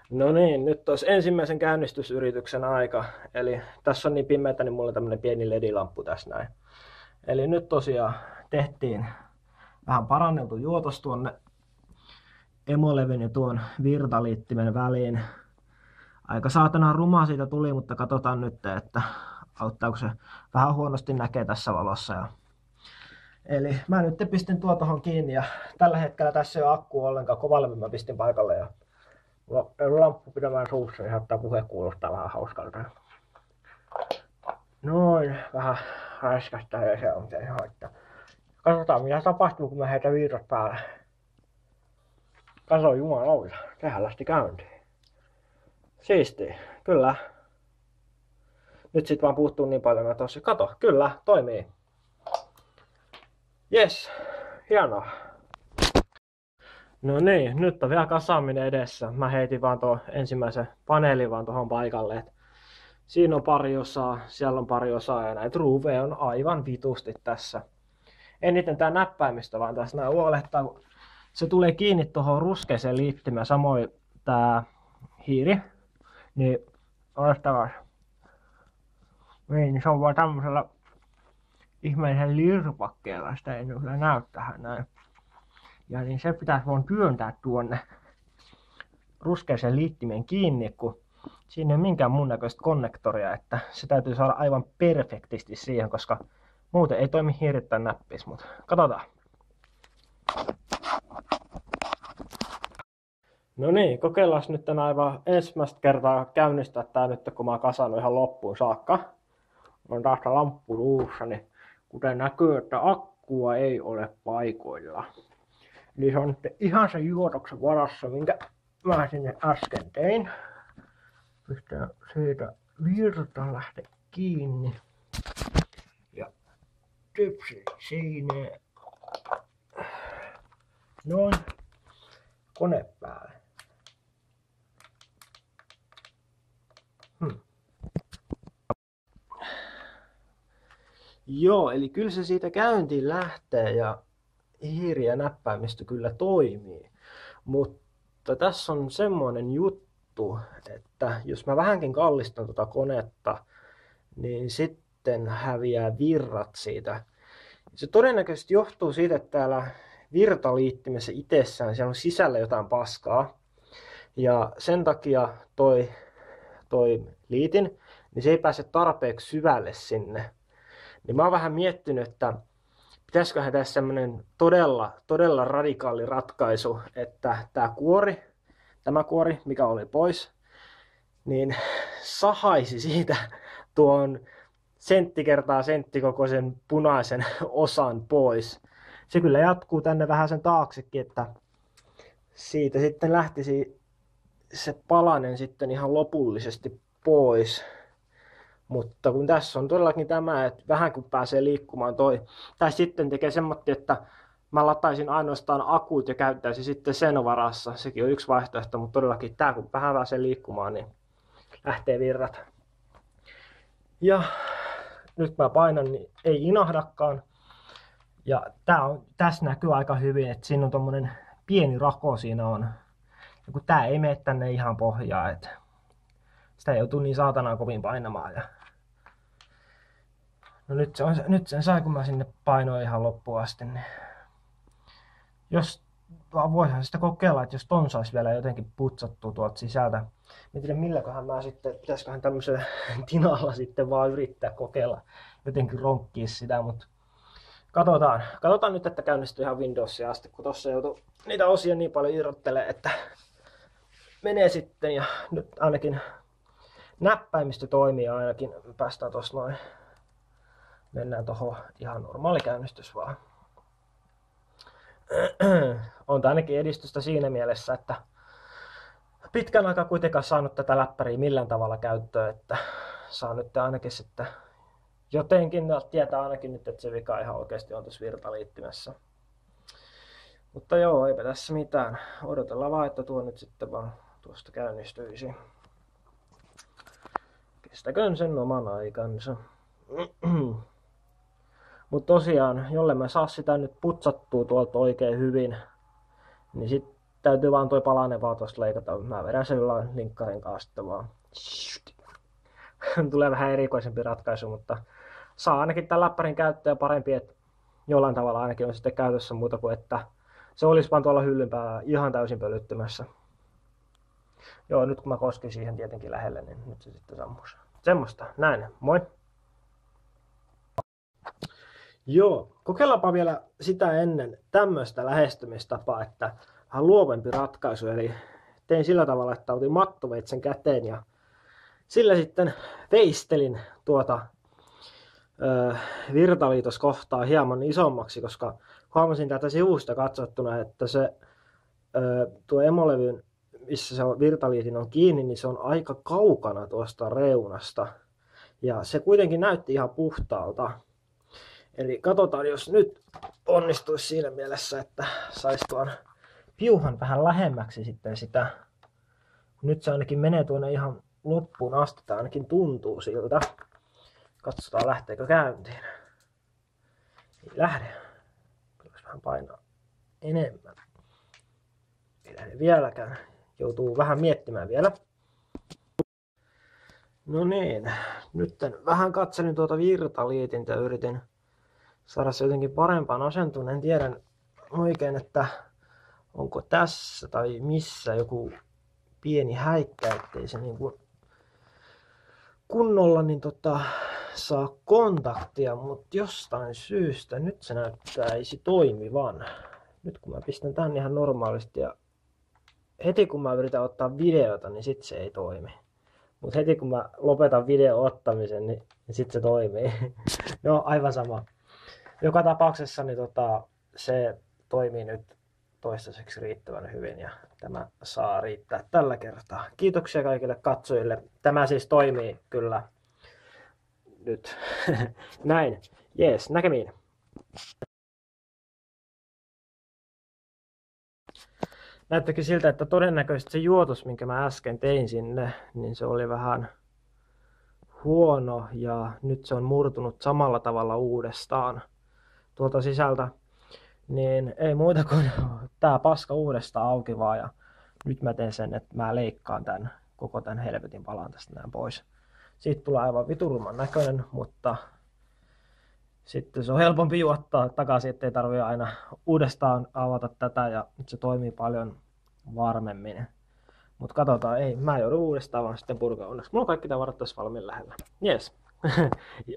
No niin, nyt olisi ensimmäisen käynnistysyrityksen aika. Eli tässä on niin pimeätä, niin mulla on tämmönen pieni LED-lamppu tässä näin. Eli nyt tosiaan tehtiin vähän paranneltu juotos tuonne emolevyn ja tuon virtaliittimen väliin. Aika saatana ruma siitä tuli, mutta katsotaan nyt, että auttaako se. Vähän huonosti näkee tässä valossa. Eli mä nyt pistin tuo tohon kiinni ja tällä hetkellä tässä ei ole akku ollenkaan. Kovalevy mä pistin paikalle ja mulla on lamppu pidämään suussa, niin saattaa puhe kuulostaa vähän hauskalta. Noin, vähän raiskasta ja se on se haittaa. Katsotaan mitä tapahtuu, kun mä heitän virrat päälle. Kato jumalauta, sehän lähti käyntiin. Siistiä, kyllä. Nyt sit vaan puuttuu niin paljon tossa. Kato, kyllä, toimii. Jes, hienoa. No niin, nyt on vielä kasaaminen edessä. Mä heitin vaan tuon ensimmäisen paneelin vaan tuohon paikalle. Siinä on pari osaa, siellä on pari osaa ja näitä ruuveja on aivan vitusti tässä. Eniten tää näppäimistö vaan tässä nää huolettaa, kun se tulee kiinni tuohon ruskeeseen liittymään. Samoin tää hiiri. Niin odottakaa. Niin, se on vaan tämmöisellä ihmeisen lirpakkeella. Sitä ei kyllä näy tähän näin. Ja niin se pitäisi vaan työntää tuonne ruskeeseen liittimen kiinni, kun siinä ei ole minkään muun näköistä konnektoria, että se täytyy saada aivan perfektisti siihen, koska muuten ei toimi hiirit tai näppis, mutta katsotaan. No niin, kokeillaan nyt aivan ensimmäistä kertaa käynnistää tää nyt, kun mä oon kasannut ihan loppuun saakka. On taas lamppu luussa, niin kuten näkyy, että akkua ei ole paikoilla. Eli se on nyt ihan se juotoksen varassa, minkä mä sinne äsken tein. Pistän siitä virta lähte kiinni. Ja typsi siinä. Noin. Kone päälle. Joo, eli kyllä se siitä käyntiin lähtee ja hiiri ja näppäimistö kyllä toimii. Mutta tässä on semmoinen juttu, että jos mä vähänkin kallistan tuota konetta, niin sitten häviää virrat siitä. Se todennäköisesti johtuu siitä, että täällä virtaliittimessä itsessään siellä on sisällä jotain paskaa. Ja sen takia toi liitin, niin se ei pääse tarpeeksi syvälle sinne. Niin mä oon vähän miettinyt, että pitäisiköhän tässä semmonen todella radikaali ratkaisu, että tämä kuori, mikä oli pois, niin sahaisi siitä tuon sentti kertaa sentti kokoisen punaisen osan pois. Se kyllä jatkuu tänne vähän sen taaksekin, että siitä sitten lähtisi se palanen sitten ihan lopullisesti pois. Mutta kun tässä on todellakin tämä, että vähän kun pääsee liikkumaan tai sitten tekee semmoinen, että mä lataisin ainoastaan akut ja käyttäisin sitten sen varassa. Sekin on yksi vaihtoehto, mutta todellakin tämä kun vähän pääsee liikkumaan, niin lähtee virrat. Ja nyt mä painan, niin ei inahdakaan. Ja tässä näkyy aika hyvin, että siinä on tommonen pieni rako siinä on. Ja kun tää ei mene tänne ihan pohjaan, että sitä joutuu niin saatanaan kovin painamaan. No nyt sen sai, kun mä sinne painoin ihan loppuun asti. Niin voihan sitä kokeilla, että jos ton saisi vielä jotenkin putsattua tuolta sisältä. Mä en tiedä milläköhän mä sitten, pitäisiköhän tämmöisellä tinalla sitten vaan yrittää kokeilla jotenkin ronkkia sitä, mutta katsotaan nyt, että käynnistyy ihan Windowsia asti, kun tossa joutuu niitä osia niin paljon irrottelemaan, että menee sitten ja nyt ainakin näppäimistö toimii ainakin. Päästään tossa noin. Mennään tohon ihan normaali käynnistys vaan. On ainakin edistystä siinä mielessä, että pitkän aikaa kuitenkaan saanut tätä läppäriä millään tavalla käyttöön, että saa nyt ainakin sitten jotenkin tietää ainakin nyt, että se vika ihan oikeasti on tuossa virtaliittimessä. Mutta joo, eipä tässä mitään. Odotellaan vaan, että tuo nyt sitten vaan tuosta käynnistyisi. Kestäköön sen oman aikansa. Mutta tosiaan, jolle mä saa sitä nyt putsattua tuolta oikein hyvin, niin täytyy vaan toi palanen vaan tosta leikata. Mä vedän sen jollain linkkarin kanssa sitten vaan. Tulee vähän erikoisempi ratkaisu, mutta saa ainakin tämän läppärin käyttöä parempi, että jollain tavalla ainakin on sitten käytössä muuta kuin että se olisi vaan tuolla hyllyn päällä ihan täysin pölyttymässä. Joo, nyt kun mä koskin siihen tietenkin lähelle, niin nyt se sitten sammus. Semmoista, näin, moi! Joo, kokeillaanpa vielä sitä ennen tämmöistä lähestymistapaa, että vähän luovempi ratkaisu. Eli tein sillä tavalla, että otin mattoveitsen käteen ja sillä sitten veistelin tuota virtaliitoskohtaa hieman isommaksi, koska huomasin tätä sivusta katsottuna, että se tuo emolevyn, missä se virtaliitin on kiinni, niin se on aika kaukana tuosta reunasta. Ja se kuitenkin näytti ihan puhtaalta. Eli katsotaan, jos nyt onnistuisi siinä mielessä, että saisi tuon piuhan vähän lähemmäksi sitten sitä. Nyt se ainakin menee tuonne ihan loppuun asti, tai ainakin tuntuu siltä. Katsotaan, lähteekö käyntiin. Ei lähde. Kyllä vähän painaa enemmän. Ei lähde vieläkään. Joutuu vähän miettimään vielä. No niin, nyt vähän katselin tuota virtaliitintä ja yritin saada se jotenkin parempaan asentoon. En tiedä oikein, että onko tässä tai missä joku pieni häikkä, ettei se niin kuin kunnolla niin saa kontaktia, mutta jostain syystä nyt se näyttäisi toimivan. Nyt kun mä pistän tän ihan normaalisti ja heti kun mä yritän ottaa videota, niin sit se ei toimi. Mutta heti kun mä lopetan video ottamisen, niin sit se toimii. No aivan sama. Joka tapauksessa niin se toimii nyt toistaiseksi riittävän hyvin ja tämä saa riittää tällä kertaa. Kiitoksia kaikille katsojille. Tämä siis toimii kyllä nyt. Näin. Jees, näkemiin. Näyttäkin siltä, että todennäköisesti se juotos, minkä mä äsken tein sinne, niin se oli vähän huono ja nyt se on murtunut samalla tavalla uudestaan tuolta sisältä. Niin ei muuta kuin tää paska uudestaan auki vaan ja nyt mä teen sen, että mä leikkaan koko tän helvetin palan tästä näin pois. Siitä tulee aivan viturman näköinen, mutta sitten se on helpompi juottaa takaisin, ettei tarvitse aina uudestaan avata tätä ja nyt se toimii paljon varmemmin. Mutta katsotaan, ei, mä joudun uudestaan vaan sitten purkaa onneksi. Mulla on kaikki tavarat tässä valmiin lähellä. Jes,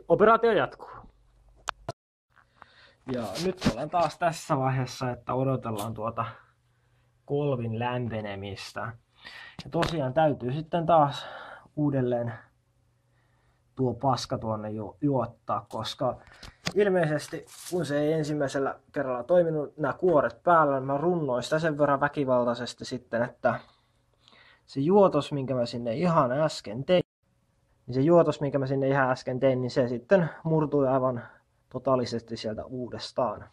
operaatio jatkuu. Ja nyt olen taas tässä vaiheessa, että odotellaan tuota kolvin lämpenemistä. Ja tosiaan täytyy sitten taas uudelleen tuo paska tuonne juottaa, koska ilmeisesti kun se ei ensimmäisellä kerralla toiminut nämä kuoret päällä, niin mä runnoin sitä sen verran väkivaltaisesti sitten, että se juotos, minkä mä sinne ihan äsken tein, niin se sitten murtui aivan totaalisesti sieltä uudestaan.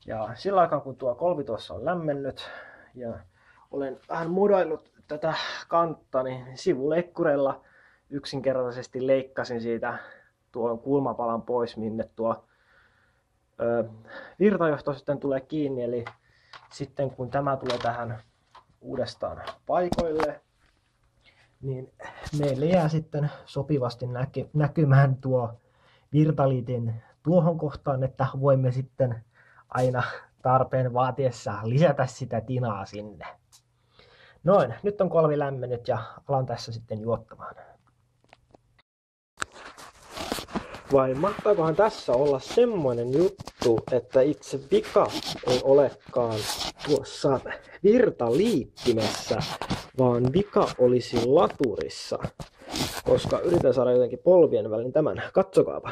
Ja sillä aikaa kun tuo kolvi tuossa on lämmennyt ja olen vähän modaillut tätä kantta, niin sivuleikkureilla yksinkertaisesti leikkasin siitä tuon kulmapalan pois, minne tuo virtajohto sitten tulee kiinni. Eli sitten kun tämä tulee tähän uudestaan paikoille, niin meille jää sitten sopivasti näkymään tuo virtaliitin tuohon kohtaan, että voimme sitten aina tarpeen vaatiessa lisätä sitä tinaa sinne. Noin, nyt on kolvi lämmennyt ja alan tässä sitten juottamaan. Vai mahtaakohan tässä olla semmoinen juttu, että itse vika ei olekaan tuossa virtaliittimessä, vaan vika olisi laturissa. Koska yritän saada jotenkin polvien välin tämän. Katsokaapa.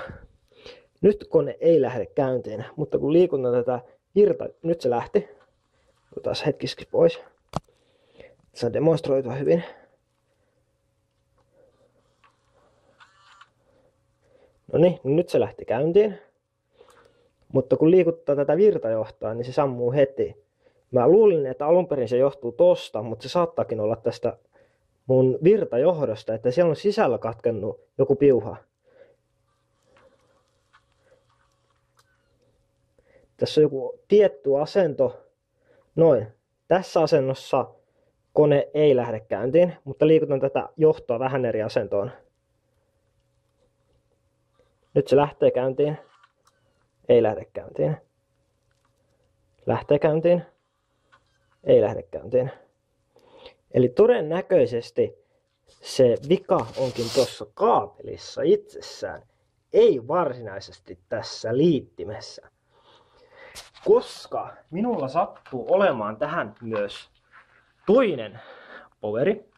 Nyt kone ei lähde käyntiin, mutta kun liikutan tätä nyt se lähti. Otetaan hetkiski pois. Saa demonstroitua hyvin. No niin, nyt se lähti käyntiin. Mutta kun liikuttaa tätä virtajohtoa, niin se sammuu heti. Mä luulin, että alun perin se johtuu tosta, mutta se saattaakin olla tästä mun virtajohdosta, että siellä on sisällä katkennut joku piuha. Tässä on joku tietty asento. Noin. Tässä asennossa kone ei lähde käyntiin, mutta liikutan tätä johtoa vähän eri asentoon. Nyt se lähtee käyntiin. Ei lähde käyntiin. Lähtee käyntiin. Ei lähde käyntiin. Eli todennäköisesti se vika onkin tuossa kaapelissa itsessään, ei varsinaisesti tässä liittimessä. Koska minulla sattuu olemaan tähän myös toinen poveri.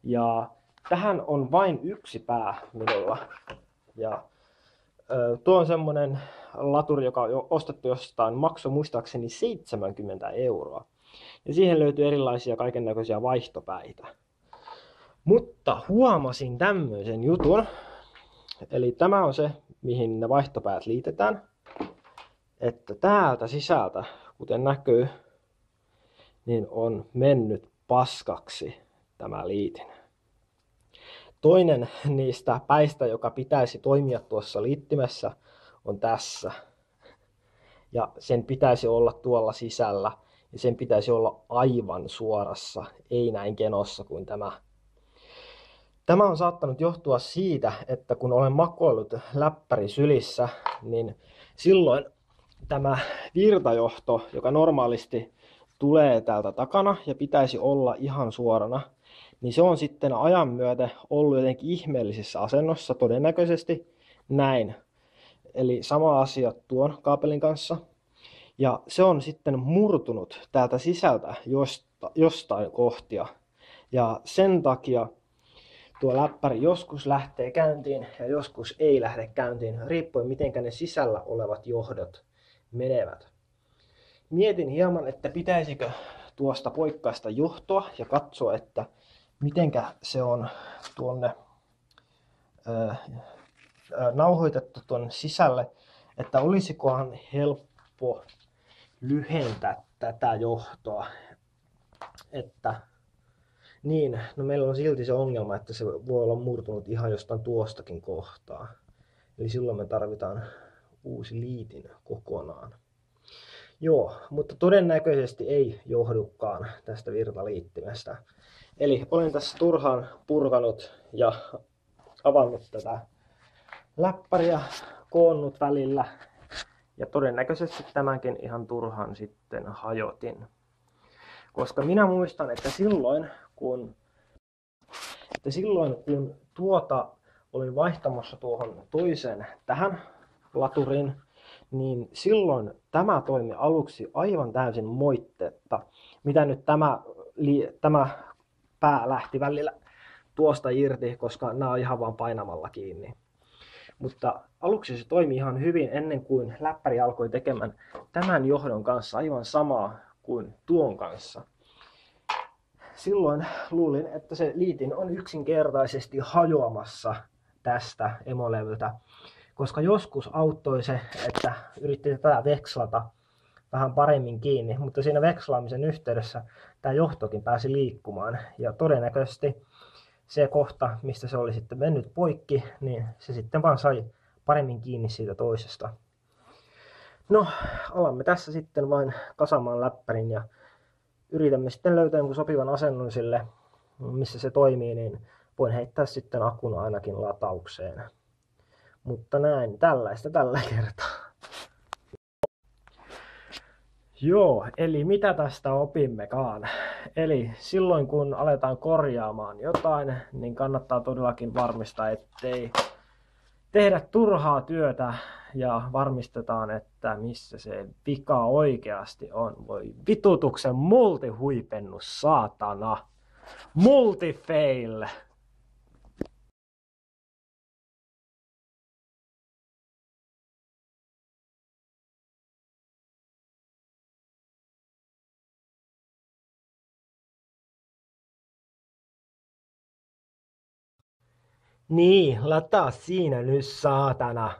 Ja tähän on vain yksi pää minulla. Ja tuo on semmonen laturi, joka on jo ostettu jostain, maksoi muistaakseni 70 €. Ja siihen löytyy erilaisia kaikennäköisiä vaihtopäitä. Mutta huomasin tämmöisen jutun. Eli tämä on se, mihin ne vaihtopäät liitetään. Että täältä sisältä, kuten näkyy, niin on mennyt paskaksi tämä liitin. Toinen niistä päistä, joka pitäisi toimia tuossa liittimessä, on tässä. Ja sen pitäisi olla tuolla sisällä. Ja sen pitäisi olla aivan suorassa, ei näin kenossa kuin tämä. Tämä on saattanut johtua siitä, että kun olen makoillut läppäri sylissä, niin silloin tämä virtajohto, joka normaalisti tulee täältä takana ja pitäisi olla ihan suorana, niin se on sitten ajan myötä ollut jotenkin ihmeellisessä asennossa, todennäköisesti näin. Eli sama asia tuon kaapelin kanssa. Ja se on sitten murtunut täältä sisältä jostain kohtia. Ja sen takia tuo läppäri joskus lähtee käyntiin ja joskus ei lähde käyntiin, riippuen miten ne sisällä olevat johdot menevät. Mietin hieman, että pitäisikö tuosta poikkaista johtoa ja katsoa, että mitenkä se on tuonne nauhoitettu tuonne sisälle, että olisikohan helppo lyhentää tätä johtoa. Että niin, no meillä on silti se ongelma, että se voi olla murtunut ihan jostain tuostakin kohtaa. Eli silloin me tarvitaan uusi liitin kokonaan. Joo, mutta todennäköisesti ei johdukaan tästä virtaliittimestä. Eli olen tässä turhaan purkanut ja avannut tätä läppäriä, koonnut välillä. Ja todennäköisesti tämänkin ihan turhaan sitten hajotin. Koska minä muistan, että silloin kun tuota olin vaihtamassa tuohon toiseen tähän laturiin, niin silloin tämä toimi aluksi aivan täysin moitteetta. Mitä nyt tämä pää lähti välillä tuosta irti, koska nämä on ihan vaan painamalla kiinni. Mutta aluksi se toimi ihan hyvin ennen kuin läppäri alkoi tekemään tämän johdon kanssa aivan samaa kuin tuon kanssa. Silloin luulin, että se liitin on yksinkertaisesti hajoamassa tästä emolevyltä, koska joskus auttoi se, että yritti tätä vekslata vähän paremmin kiinni, mutta siinä vekslaamisen yhteydessä tämä johtokin pääsi liikkumaan ja todennäköisesti se kohta, mistä se oli sitten mennyt poikki, niin se sitten vaan sai paremmin kiinni siitä toisesta. No, alamme tässä sitten vain kasaamaan läppärin ja yritämme sitten löytää jonkun sopivan asennon sille, missä se toimii, niin voin heittää sitten akun ainakin lataukseen. Mutta näin, tällaista tällä kertaa. Joo, eli mitä tästä opimmekaan? Eli silloin kun aletaan korjaamaan jotain, niin kannattaa todellakin varmistaa, ettei tehdä turhaa työtä ja varmistetaan, että missä se vika oikeasti on. Voi vitutuksen multihuipennus, saatana! Multifail! Niin, lataa siinä nyt, saatana!